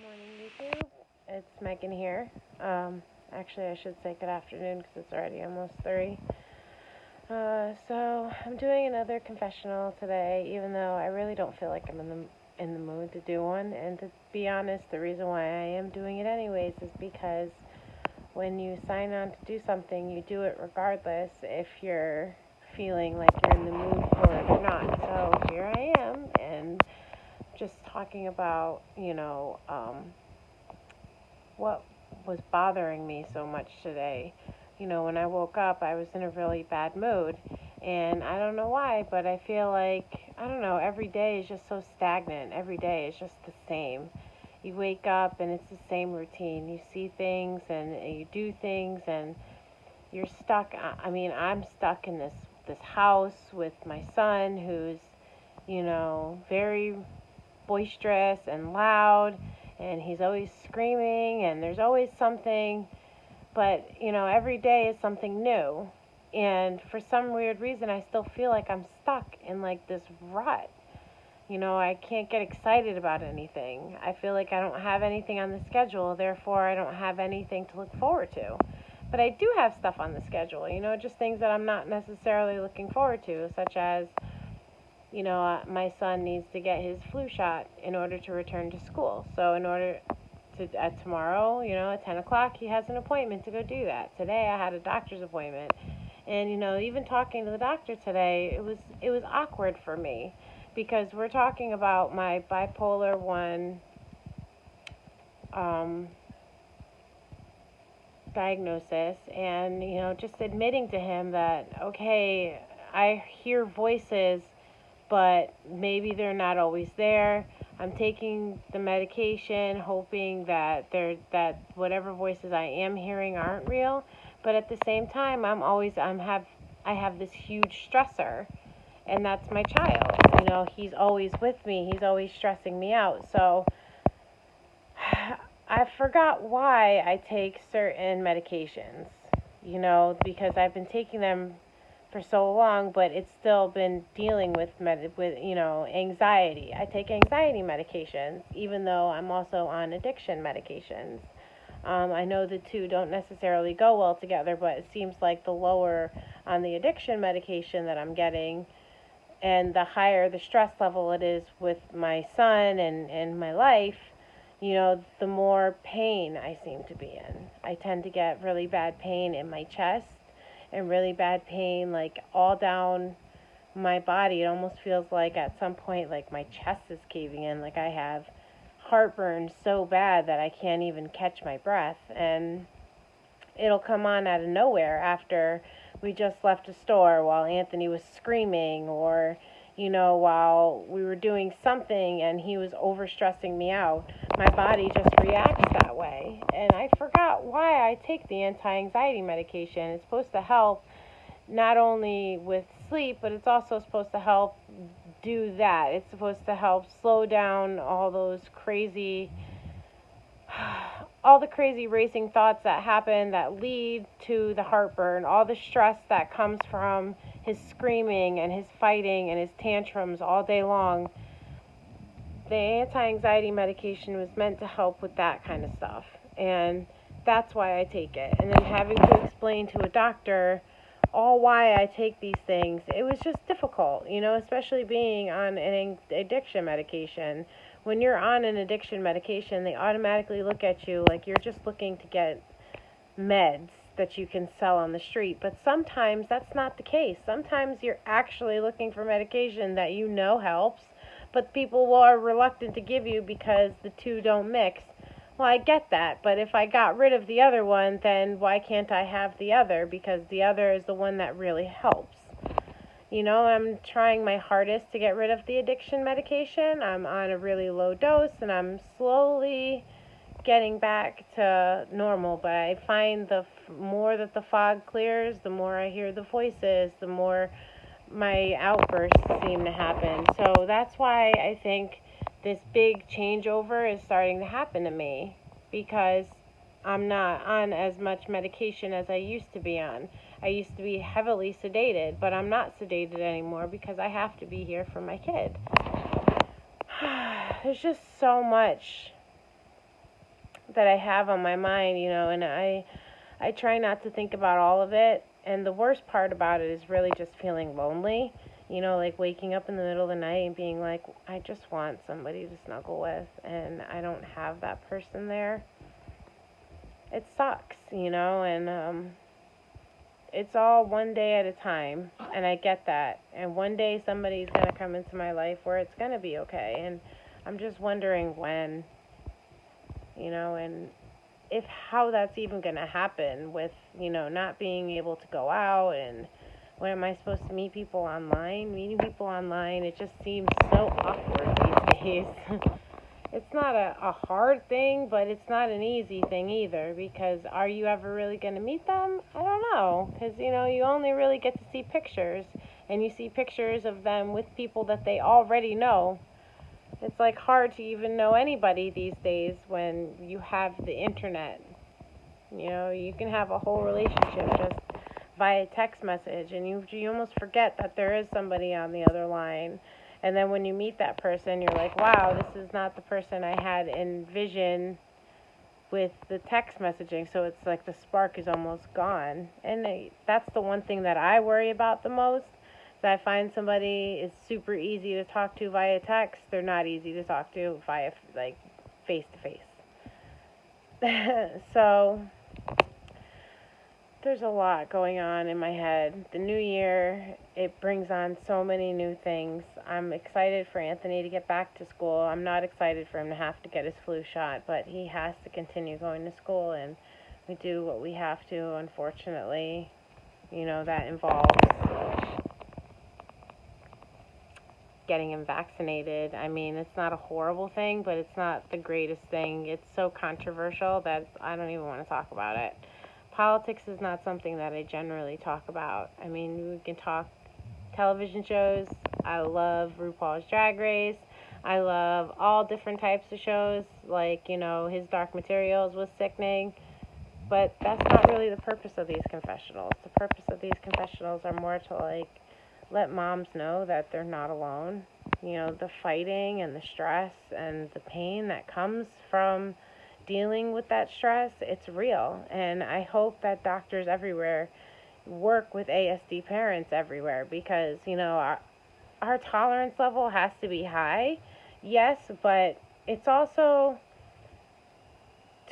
Morning, YouTube. It's Megan here. Actually, I should say good afternoon because it's already almost 3. So I'm doing another confessional today, even though I really don't feel like I'm in the mood to do one. And to be honest, the reason why I am doing it anyways is because when you sign on to do something, you do it regardless if you're feeling like you're in the mood for it or not. So here I am, and just talking about, what was bothering me so much today. When I woke up, I was in a really bad mood. And I don't know why, but I feel like, I don't know, every day is just so stagnant. Every day is just the same. You wake up and it's the same routine. You see things and you do things and you're stuck. I'm stuck in this house with my son who's, very boisterous and loud, and he's always screaming, and there's always something, but every day is something new. And for some weird reason, I still feel like I'm stuck in like this rut. I can't get excited about anything. I feel like I don't have anything on the schedule, therefore I don't have anything to look forward to. But I do have stuff on the schedule, just things that I'm not necessarily looking forward to, such as my son needs to get his flu shot in order to return to school. So in order to, tomorrow, at 10 o'clock, he has an appointment to go do that. Today I had a doctor's appointment. And, even talking to the doctor today, it was awkward for me because we're talking about my bipolar 1 diagnosis, and, just admitting to him that, okay, I hear voices, but maybe they're not always there. I'm taking the medication, hoping that whatever voices I am hearing aren't real. But at the same time, I have this huge stressor, and that's my child. He's always with me. He's always stressing me out. So I forgot why I take certain medications. Because I've been taking them for so long, but it's still been dealing with anxiety. I take anxiety medications, even though I'm also on addiction medications. I know the two don't necessarily go well together, but it seems like the lower on the addiction medication that I'm getting, and the higher the stress level it is with my son and my life, the more pain I seem to be in. I tend to get really bad pain in my chest and really bad pain like all down my body. It almost feels like at some point like my chest is caving in, like I have heartburn so bad that I can't even catch my breath, and it'll come on out of nowhere after we just left a store while Anthony was screaming, or while we were doing something and he was overstressing me out. My body just reacts that way. And I forgot why I take the anti-anxiety medication. It's supposed to help not only with sleep, but it's also supposed to help do that. It's supposed to help slow down all the crazy racing thoughts that happen that lead to the heartburn, all the stress that comes from his screaming and his fighting and his tantrums all day long. The anti-anxiety medication was meant to help with that kind of stuff, and that's why I take it. And then having to explain to a doctor all why I take these things, it was just difficult, especially being on an addiction medication. When you're on an addiction medication, they automatically look at you like you're just looking to get meds that you can sell on the street. But sometimes that's not the case. Sometimes you're actually looking for medication that helps, but people are reluctant to give you because the two don't mix. Well, I get that, but if I got rid of the other one, then why can't I have the other? Because the other is the one that really helps. I'm trying my hardest to get rid of the addiction medication. I'm on a really low dose, and I'm slowly getting back to normal. But I find the more that the fog clears, the more I hear the voices, the more my outbursts seem to happen. So that's why I think this big changeover is starting to happen to me, because I'm not on as much medication as I used to be on. I used to be heavily sedated, but I'm not sedated anymore because I have to be here for my kid. There's just so much that I have on my mind, and I try not to think about all of it. And the worst part about it is really just feeling lonely. Like waking up in the middle of the night and being like, I just want somebody to snuggle with, and I don't have that person there. It sucks, and it's all one day at a time, and I get that. And one day somebody's going to come into my life where it's going to be okay, and I'm just wondering when, and if how that's even going to happen with, not being able to go out, and when am I supposed to meet people online? Meeting people online, it just seems so awkward these days. It's not a hard thing, but it's not an easy thing either, because are you ever really going to meet them? I don't know, because, you only really get to see pictures, and you see pictures of them with people that they already know. It's like hard to even know anybody these days when you have the internet. You can have a whole relationship just via text message, and you almost forget that there is somebody on the other line. And then when you meet that person, you're like, wow, this is not the person I had envisioned with the text messaging. So it's like the spark is almost gone. And that's the one thing that I worry about the most. Is I find somebody is super easy to talk to via text. They're not easy to talk to via, like, face to face. So there's a lot going on in my head. The new year, it brings on so many new things. I'm excited for Anthony to get back to school. I'm not excited for him to have to get his flu shot, but he has to continue going to school, and we do what we have to, unfortunately. That involves getting him vaccinated. I mean, it's not a horrible thing, but it's not the greatest thing. It's so controversial that I don't even want to talk about it. Politics is not something that I generally talk about. I mean, we can talk television shows. I love RuPaul's Drag Race. I love all different types of shows. Like, his Dark Materials was sickening. But that's not really the purpose of these confessionals. The purpose of these confessionals are more to, like, let moms know that they're not alone. The fighting and the stress and the pain that comes from dealing with that stress, it's real. And I hope that doctors everywhere work with ASD parents everywhere, because, our tolerance level has to be high, yes, but it's also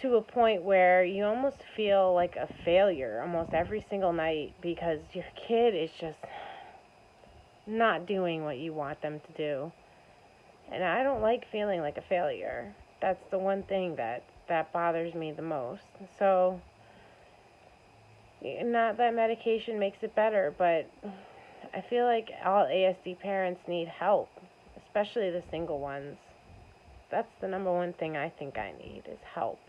to a point where you almost feel like a failure almost every single night, because your kid is just not doing what you want them to do. And I don't like feeling like a failure. That's the one thing that bothers me the most. So, not that medication makes it better, but I feel like all ASD parents need help, especially the single ones. That's the number one thing I think I need, is help.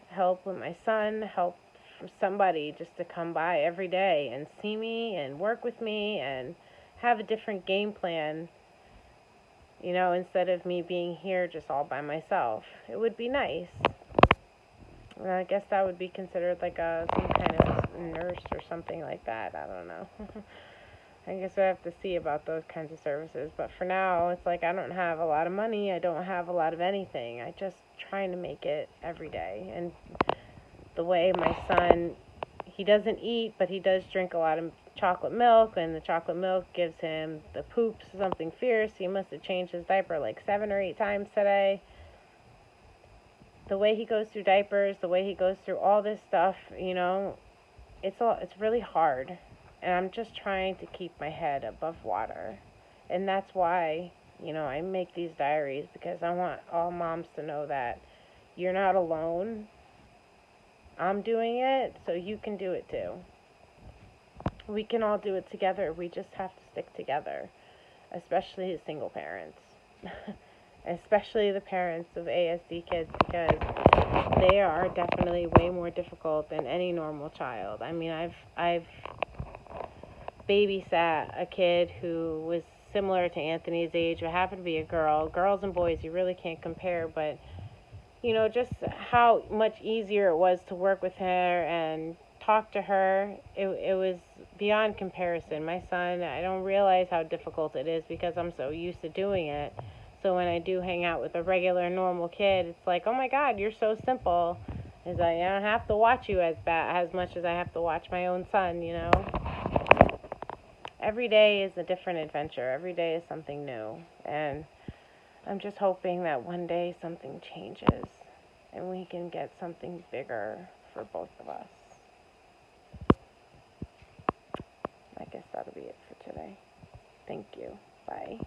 Help with my son, help from somebody just to come by every day and see me and work with me and have a different game plan, instead of me being here just all by myself. It would be nice. And I guess that would be considered like some kind of nurse or something like that. I don't know. I guess I have to see about those kinds of services. But for now, it's like I don't have a lot of money. I don't have a lot of anything. I just trying to make it every day. And the way my son, he doesn't eat, but he does drink a lot of chocolate milk, and the chocolate milk gives him the poops, something fierce. He must have changed his diaper like 7 or 8 times today. The way he goes through diapers, the way he goes through all this stuff, it's really hard. And I'm just trying to keep my head above water. And that's why, I make these diaries, because I want all moms to know that you're not alone. I'm doing it, so you can do it too. We can all do it together. We just have to stick together, especially the single parents. Especially the parents of ASD kids, because they are definitely way more difficult than any normal child. I mean, I've babysat a kid who was similar to Anthony's age, who happened to be a girl. Girls and boys, you really can't compare, but just how much easier it was to work with her and talk to her, it was beyond comparison. My son, I don't realize how difficult it is because I'm so used to doing it. So when I do hang out with a regular, normal kid, it's like, oh my God, you're so simple. It's like, I don't have to watch you as much as I have to watch my own son, you know? Every day is a different adventure. Every day is something new. And I'm just hoping that one day something changes and we can get something bigger for both of us. I guess that'll be it for today. Thank you. Bye.